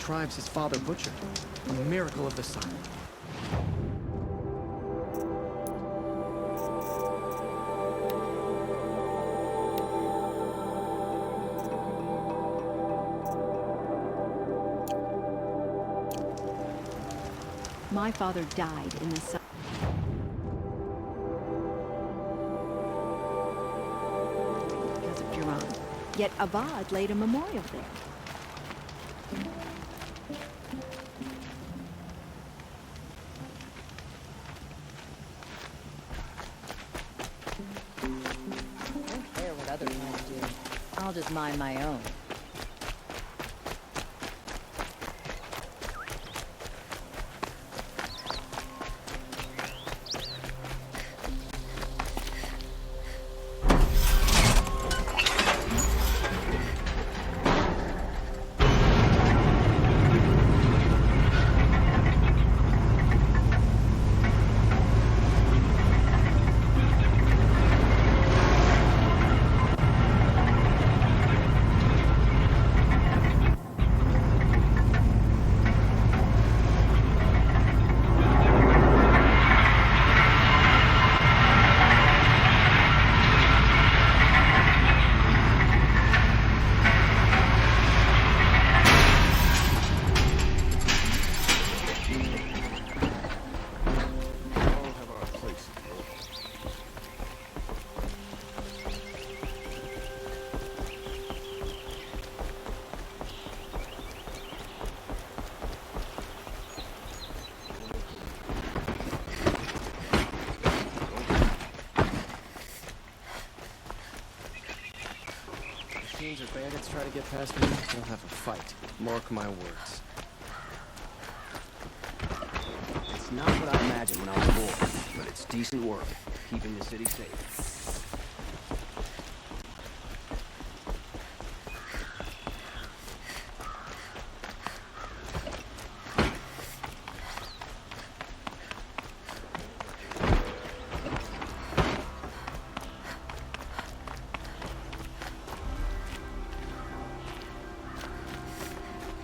tribes his father butchered. A miracle of the sun. My father died in the sun. Because of Jiran. Yet Avad laid a memorial there. I don't care what other tribes do. I'll just mind my own. Machines or bandits try to get past me, they'll have a fight. Mark my words. It's not what I imagined when I was born, but it's decent work, keeping the city safe.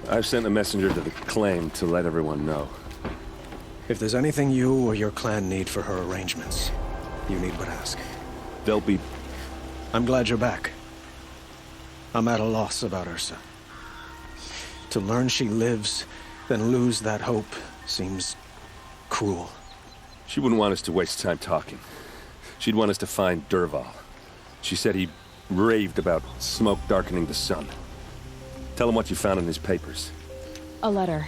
I've sent a messenger to the claim to let everyone know. If there's anything you or your clan need for her arrangements, you need but ask. They'll be... I'm glad you're back. I'm at a loss about Ursa. To learn she lives, then lose that hope, seems cruel. She wouldn't want us to waste time talking. She'd want us to find Dervahl. She said he raved about smoke darkening the sun. Tell him what you found in his papers. A letter.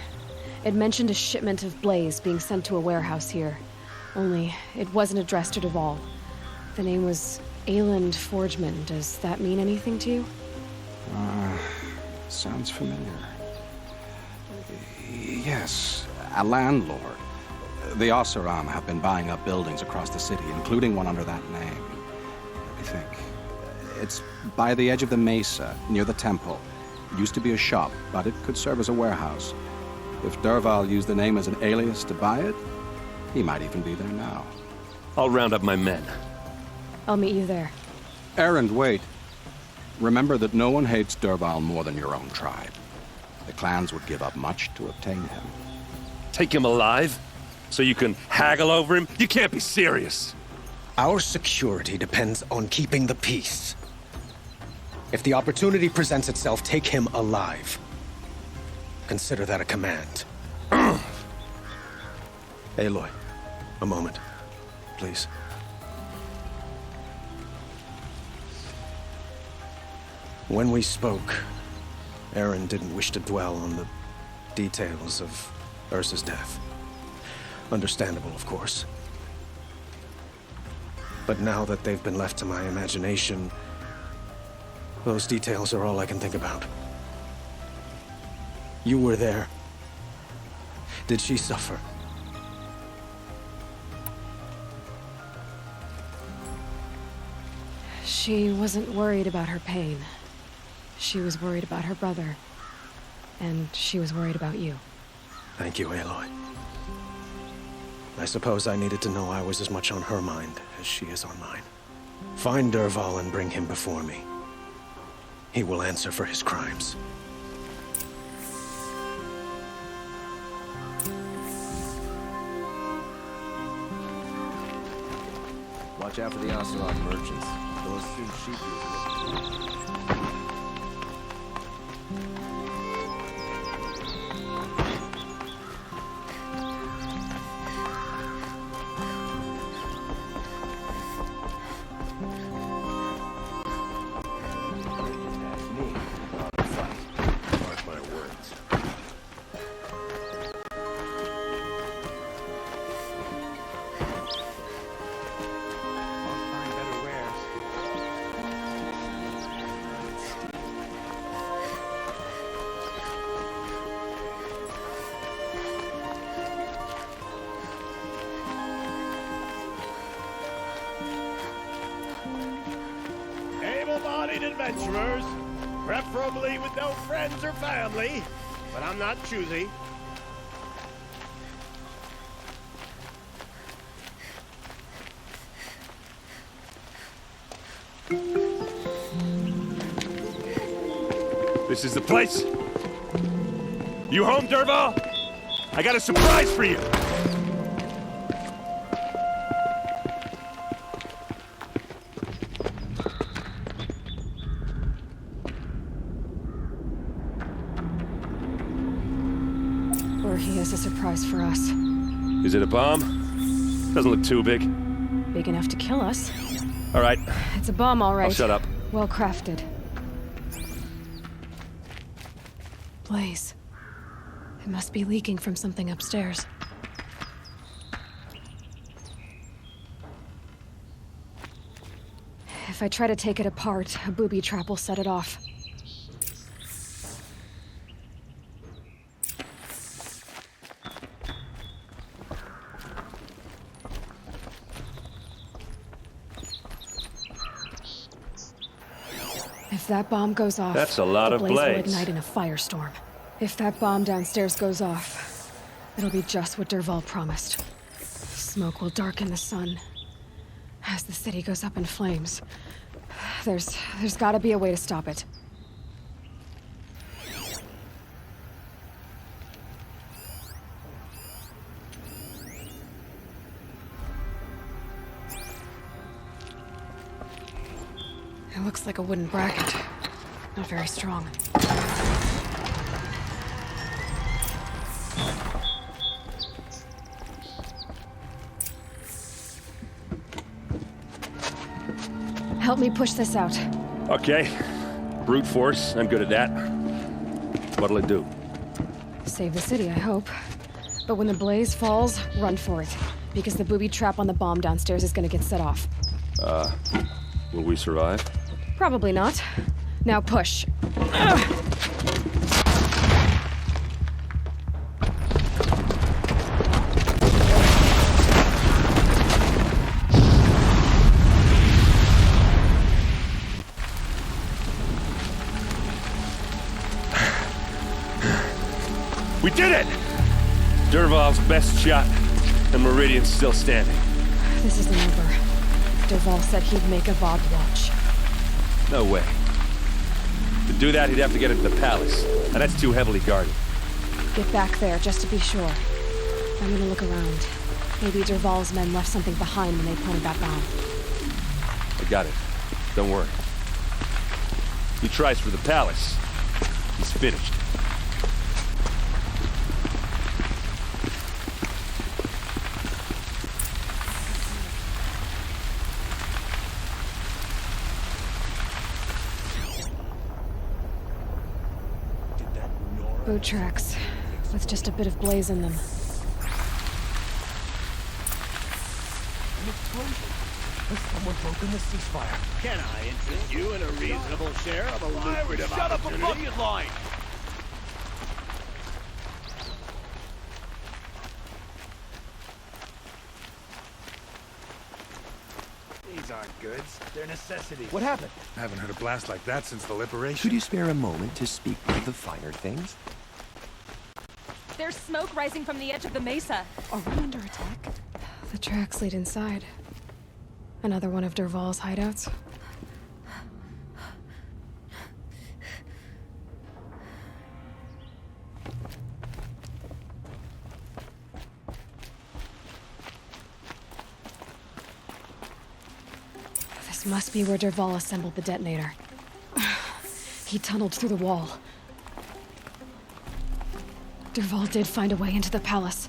It mentioned a shipment of blaze being sent to a warehouse here. Only, it wasn't addressed to Dervahl. The name was Ayland Forgeman. Does that mean anything to you? Sounds familiar. Yes, a landlord. The Oseram have been buying up buildings across the city, including one under that name. Let me think. It's by the edge of the mesa, near the temple. It used to be a shop, but it could serve as a warehouse. If Dervahl used the name as an alias to buy it, he might even be there now. I'll round up my men. I'll meet you there. Erend, wait. Remember that no one hates Dervahl more than your own tribe. The clans would give up much to obtain him. Take him alive? So you can haggle over him? You can't be serious! Our security depends on keeping the peace. If the opportunity presents itself, take him alive. Consider that a command. Aloy, a moment, please. When we spoke, Erend didn't wish to dwell on the details of Ursa's death. Understandable, of course. But now that they've been left to my imagination, those details are all I can think about. You were there. Did she suffer? She wasn't worried about her pain. She was worried about her brother. And she was worried about you. Thank you, Aloy. I suppose I needed to know I was as much on her mind as she is on mine. Find Dervahl and bring him before me. He will answer for his crimes. Watch out for the Ocelot merchants. Those two sheep. Mark my words. Find better wares. Able-bodied adventurers, preferably with no friends or family, but I'm not choosy. This is the place? You home, Dervahl? I got a surprise for you! Or he has a surprise for us. Is it a bomb? Doesn't look too big. Big enough to kill us. All right, It's a bomb, all right. I'll shut up. Well crafted. Blaze. It must be leaking from something upstairs. If I try to take it apart, a booby trap will set it off. If that bomb goes off, That's a lot the of blaze will blaze. ignite in a firestorm. If that bomb downstairs goes off, it'll be just what Dervahl promised. Smoke will darken the sun as the city goes up in flames. There's gotta be a way to stop it. It looks like a wooden bracket. Not very strong. Help me push this out. Okay. Brute force, I'm good at that. What'll it do? Save the city, I hope. But when the blaze falls, run for it. Because the booby trap on the bomb downstairs is gonna get set off. Will we survive? Probably not. Now push. We did it! Dervahl's best shot, and Meridian's still standing. This isn't over. Dervahl said he'd make Avad watch. No way. To do that, he'd have to get into the palace, and that's too heavily guarded. Get back there, just to be sure. I'm gonna look around. Maybe Dervahl's men left something behind when they planted that bomb. I got it. Don't worry. He tries for the palace. He's finished. Boot tracks, with just a bit of blaze in them. Has someone broken the ceasefire? Can I interest you in a reasonable share of a lucrative Shut up a opportunity? bucket line! These aren't goods. They're necessities. What happened? I haven't heard a blast like that since the liberation. Could you spare a moment to speak of the finer things? There's smoke rising from the edge of the mesa. Are we under attack? The tracks lead inside. Another one of Dervahl's hideouts. Must be where Dervahl assembled the detonator. He tunneled through the wall. Dervahl did find a way into the palace.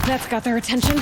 That's got their attention.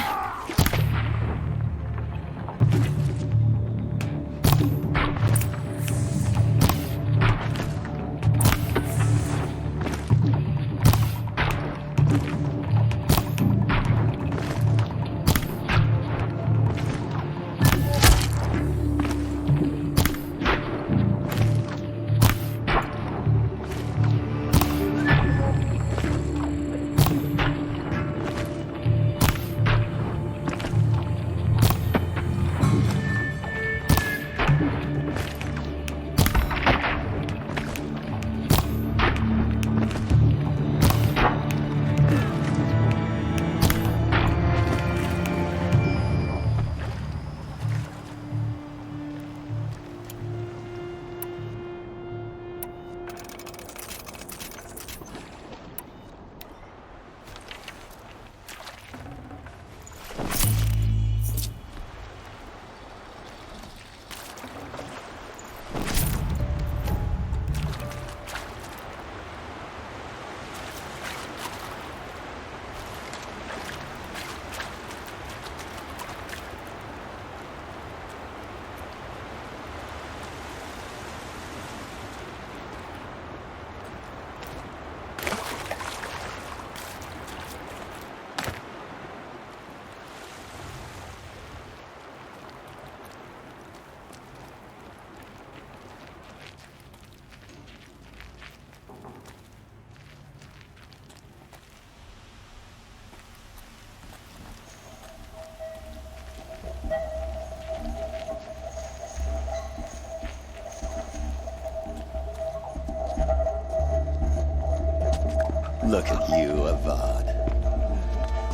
Look at you, Avad.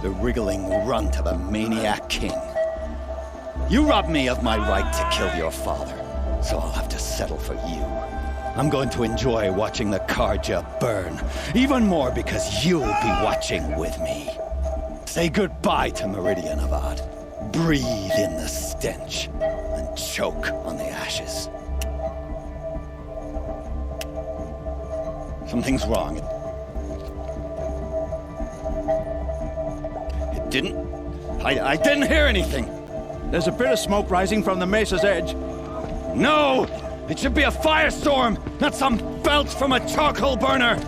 The wriggling runt of a maniac king. You robbed me of my right to kill your father, so I'll have to settle for you. I'm going to enjoy watching the Karja burn, even more because you'll be watching with me. Say goodbye to Meridian, Avad. Breathe in the stench, and choke on the ashes. Something's wrong. It didn't... I didn't hear anything. There's a bit of smoke rising from the mesa's edge. No! It should be a firestorm, not some belch from a charcoal burner!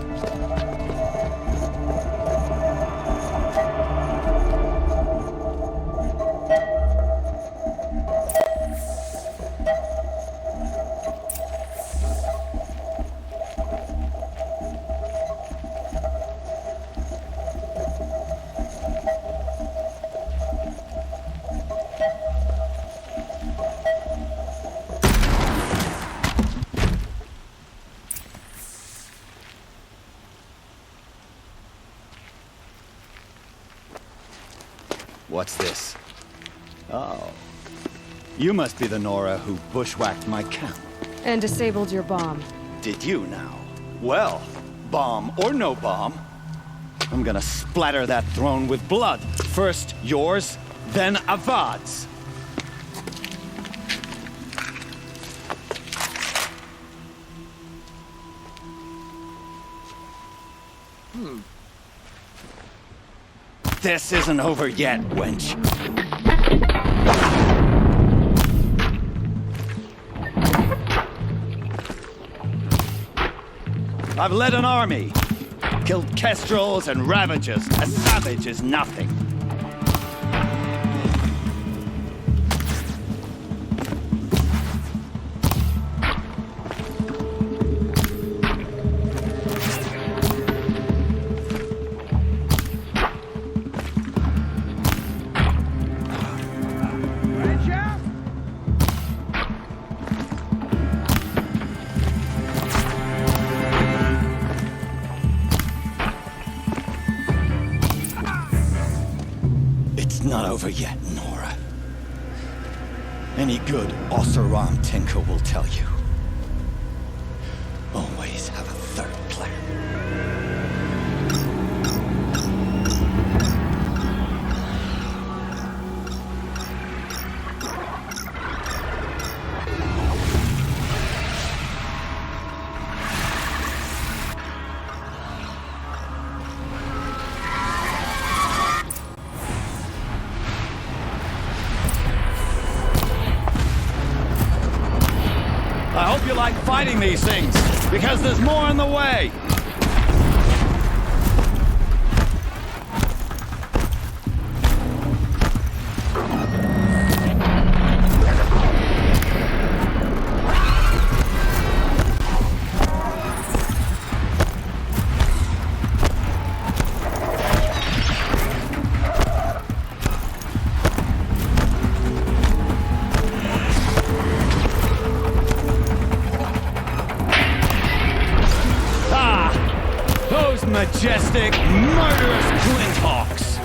What's this? Oh. You must be the Nora who bushwhacked my camp. And disabled your bomb. Did you now? Well, bomb or no bomb, I'm gonna splatter that throne with blood. First yours, then Avad's. This isn't over yet, wench. I've led an army. Killed kestrels and ravagers. A savage is nothing. Not over yet, Nora. Any good Oseram tinker will tell you. Always have a third plan. I hope you like fighting these things, because there's more on the way! Majestic, murderous Glinthawks!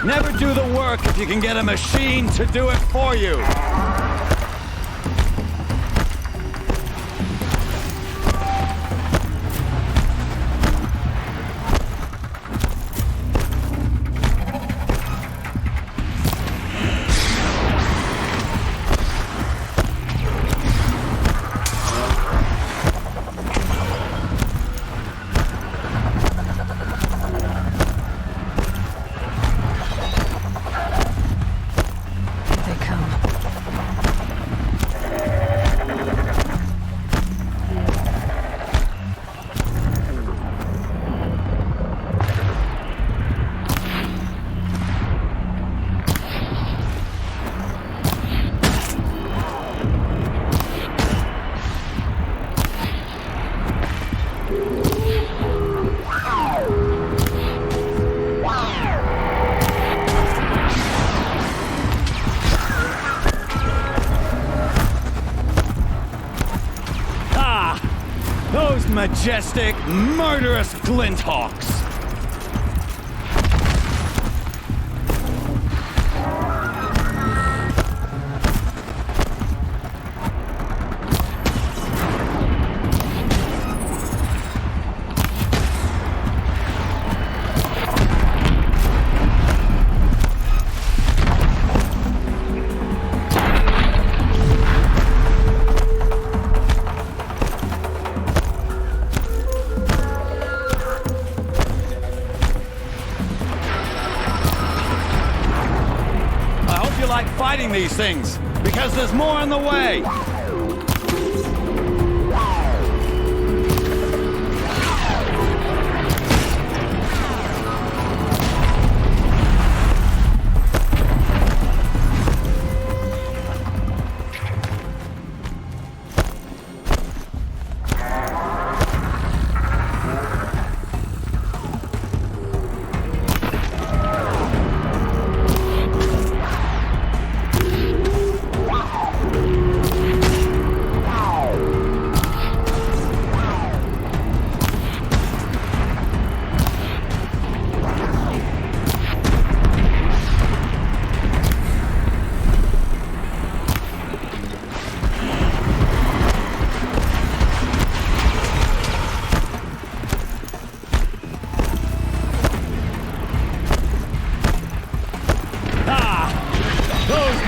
Never do the work if you can get a machine to do it for you. Those majestic, murderous Glinthawks! fighting these things, because there's more on the way!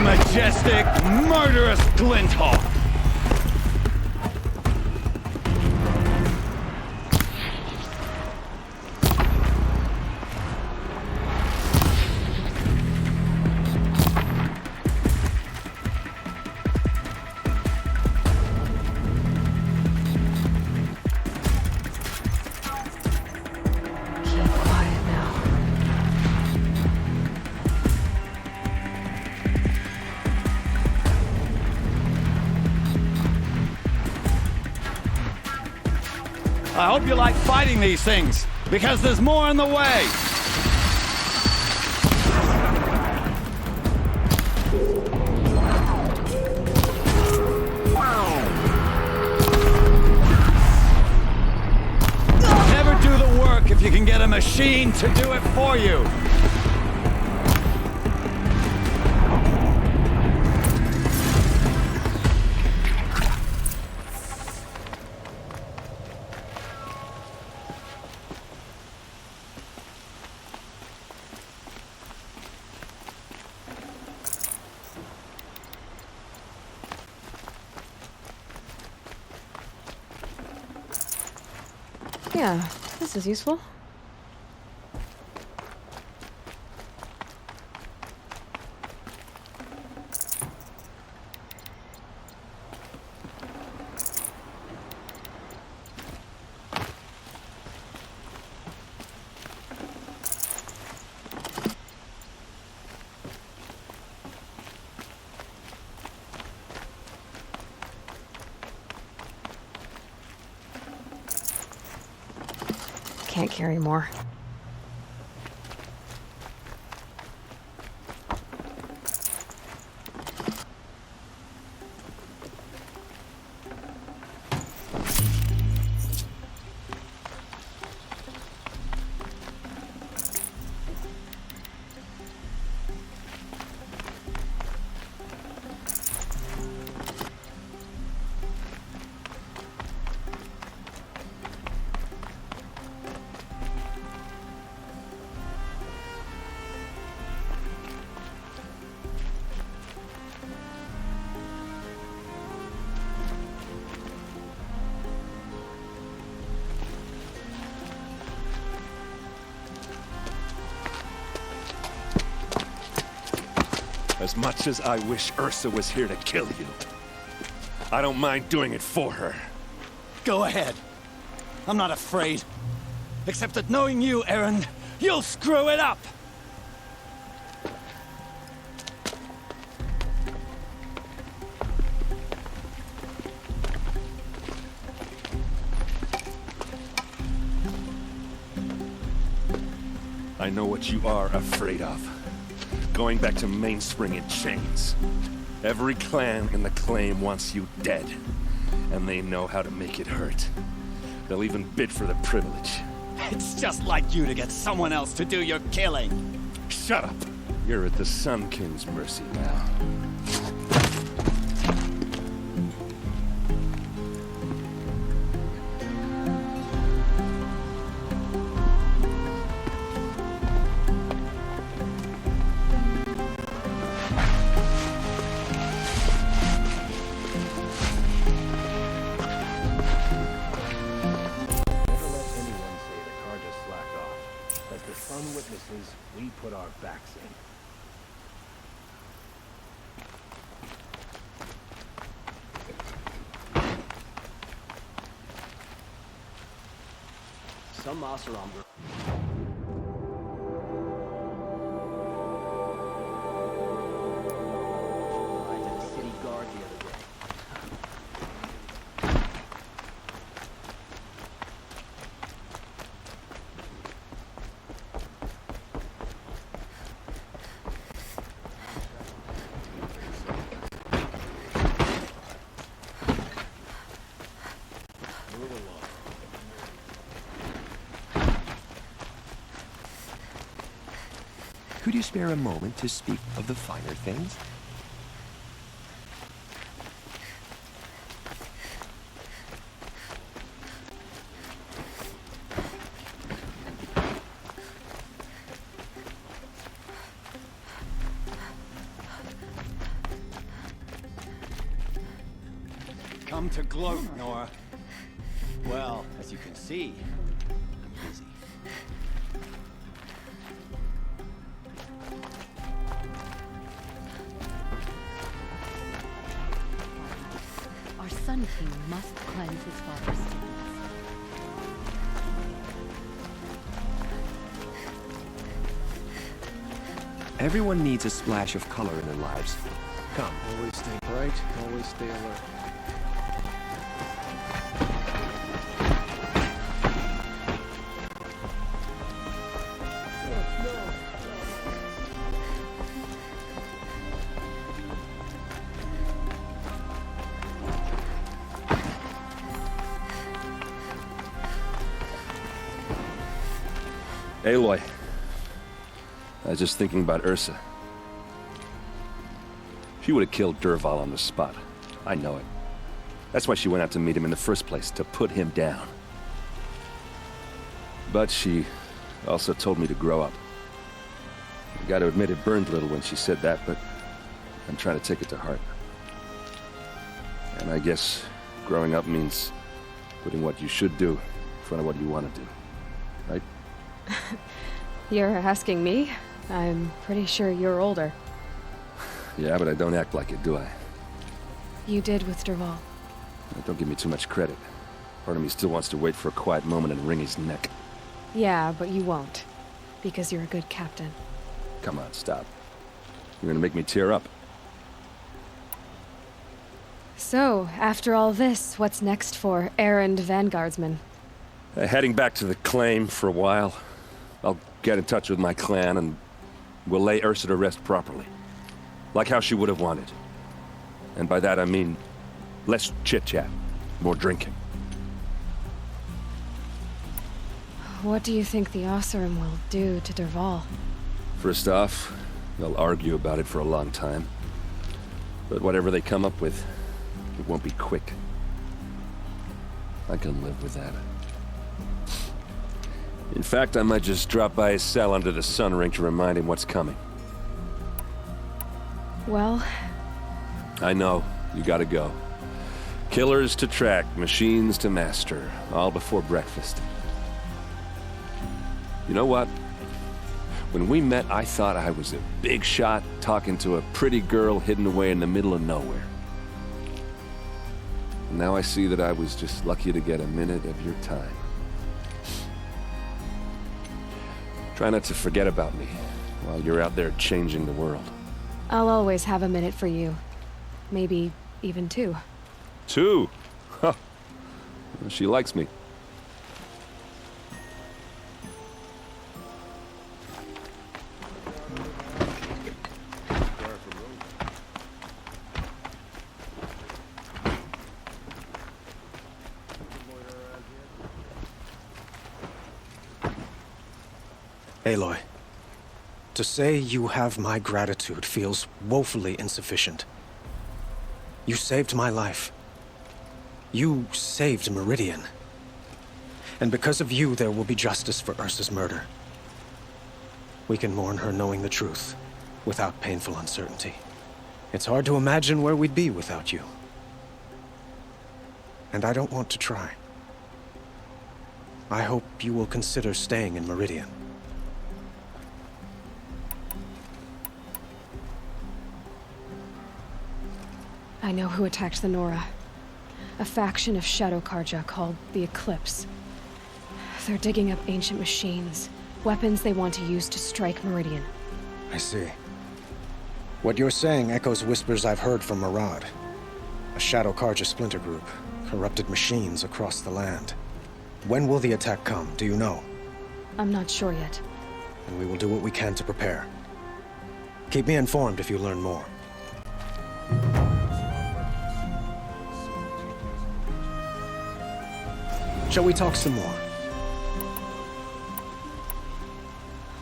Majestic, murderous Glinthawk! Keep quiet now. I hope you like fighting these things, because there's more on the way! Never do the work if you can get a machine to do it for you! Yeah, this is useful. Can't carry more. As much as I wish Ursa was here to kill you, I don't mind doing it for her. Go ahead. I'm not afraid. Except that knowing you, Aaron, you'll screw it up! I know what you are afraid of. Going back to Mainspring in chains. Every clan in the claim wants you dead. And they know how to make it hurt. They'll even bid for the privilege. It's just like you to get someone else to do your killing. Shut up! You're at the Sun King's mercy now. Witnesses, we put our backs in. Some Oseram girl. I did the city guard the other day. Could you spare a moment to speak of the finer things? Come to gloat, Nora. Well, as you can see, I'm busy. Our Sun King must cleanse his father's sins. Everyone needs a splash of color in their lives. Come. Always stay bright, always stay alert. Aloy. I was just thinking about Ursa. She would have killed Dervahl on the spot. I know it. That's why she went out to meet him in the first place, to put him down. But she also told me to grow up. I gotta admit it burned a little when she said that, but I'm trying to take it to heart. And I guess growing up means putting what you should do in front of what you want to do. Right? You're asking me? I'm pretty sure you're older. Yeah, but I don't act like it, do I? You did with Dervahl. Don't give me too much credit. Part of me still wants to wait for a quiet moment and wring his neck. Yeah, but you won't. Because you're a good captain. Come on, stop. You're gonna make me tear up. So, after all this, what's next for errand vanguardsman? Heading back to the claim for a while. I'll get in touch with my clan and we'll lay Ursa to rest properly. Like how she would have wanted. And by that I mean less chit-chat, more drinking. What do you think the Oseram will do to Dervahl? First off, they'll argue about it for a long time. But whatever they come up with, it won't be quick. I can live with that. In fact, I might just drop by his cell under the sun ring to remind him what's coming. Well... I know. You gotta go. Killers to track, machines to master. All before breakfast. You know what? When we met, I thought I was a big shot talking to a pretty girl hidden away in the middle of nowhere. And now I see that I was just lucky to get a minute of your time. Try not to forget about me while you're out there changing the world. I'll always have a minute for you. Maybe even two. Two? Huh. She likes me. Aloy, to say you have my gratitude feels woefully insufficient. You saved my life. You saved Meridian. And because of you, there will be justice for Ursa's murder. We can mourn her knowing the truth, without painful uncertainty. It's hard to imagine where we'd be without you. And I don't want to try. I hope you will consider staying in Meridian. I know who attacked the Nora. A faction of Shadow Karja called the Eclipse. They're digging up ancient machines. Weapons they want to use to strike Meridian. I see. What you're saying echoes whispers I've heard from Murad. A Shadow Karja splinter group. Corrupted machines across the land. When will the attack come, do you know? I'm not sure yet. And we will do what we can to prepare. Keep me informed if you learn more. Shall we talk some more?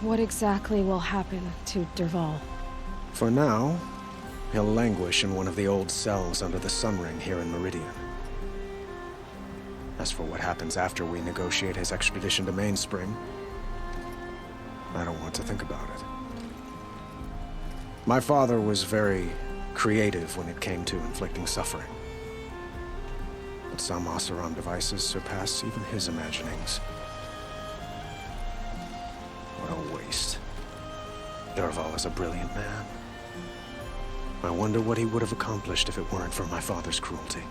What exactly will happen to Derval? For now, he'll languish in one of the old cells under the Sun Ring here in Meridian. As for what happens after we negotiate his extradition to Mainspring, I don't want to think about it. My father was very creative when it came to inflicting suffering. But some Oseram devices surpass even his imaginings. What a waste. Derval is a brilliant man. I wonder what he would have accomplished if it weren't for my father's cruelty.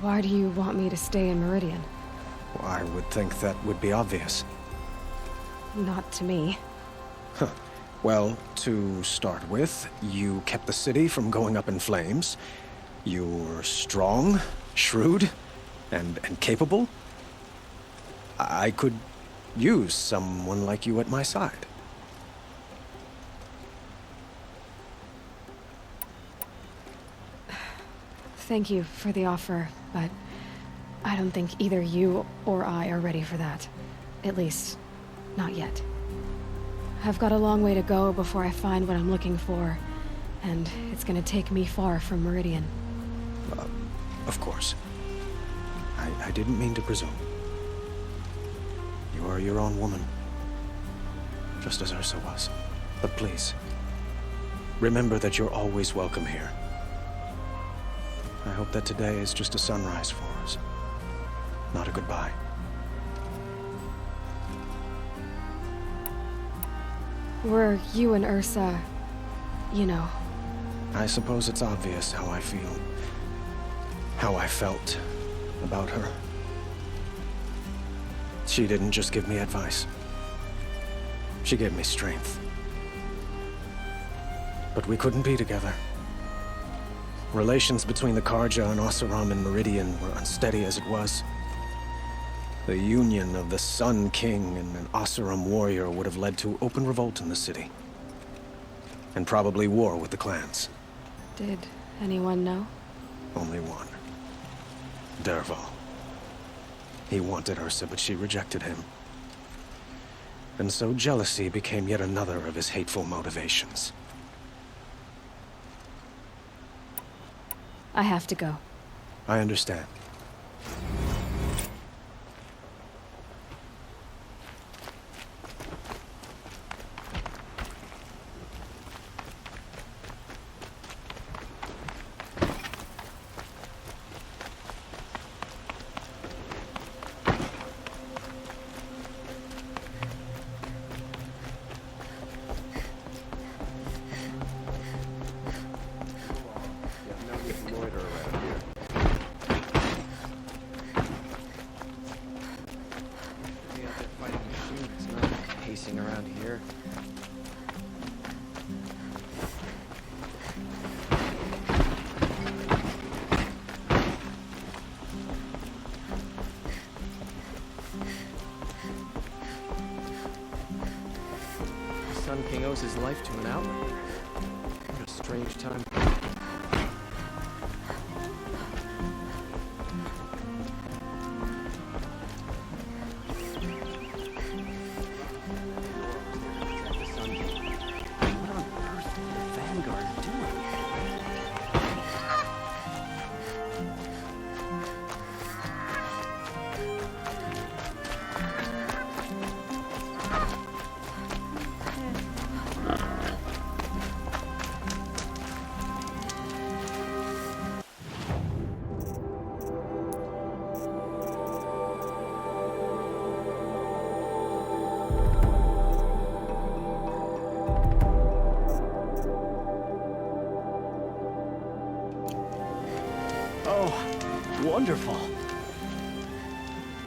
Why do you want me to stay in Meridian? Well, I would think that would be obvious. Not to me. Huh. Well, to start with, you kept the city from going up in flames. You were strong, shrewd, and capable. I could use someone like you at my side. Thank you for the offer, but I don't think either you or I are ready for that. At least, not yet. I've got a long way to go before I find what I'm looking for, and it's gonna take me far from Meridian. Of course. I didn't mean to presume. You are your own woman, just as Ursa was. But please, remember that you're always welcome here. I hope that today is just a sunrise for us, not a goodbye. Were you and Ursa, you know? I suppose it's obvious how I feel. How I felt about her. She didn't just give me advice. She gave me strength. But we couldn't be together. Relations between the Karja and Oseram and Meridian were unsteady as it was. The union of the Sun King and an Oseram warrior would have led to open revolt in the city. And probably war with the clans. Did anyone know? Only one. Derval. He wanted Ursa, but she rejected him. And so jealousy became yet another of his hateful motivations. I have to go. I understand. Around here. The Sun King owes his life to an outlaw. What a strange time. wonderful.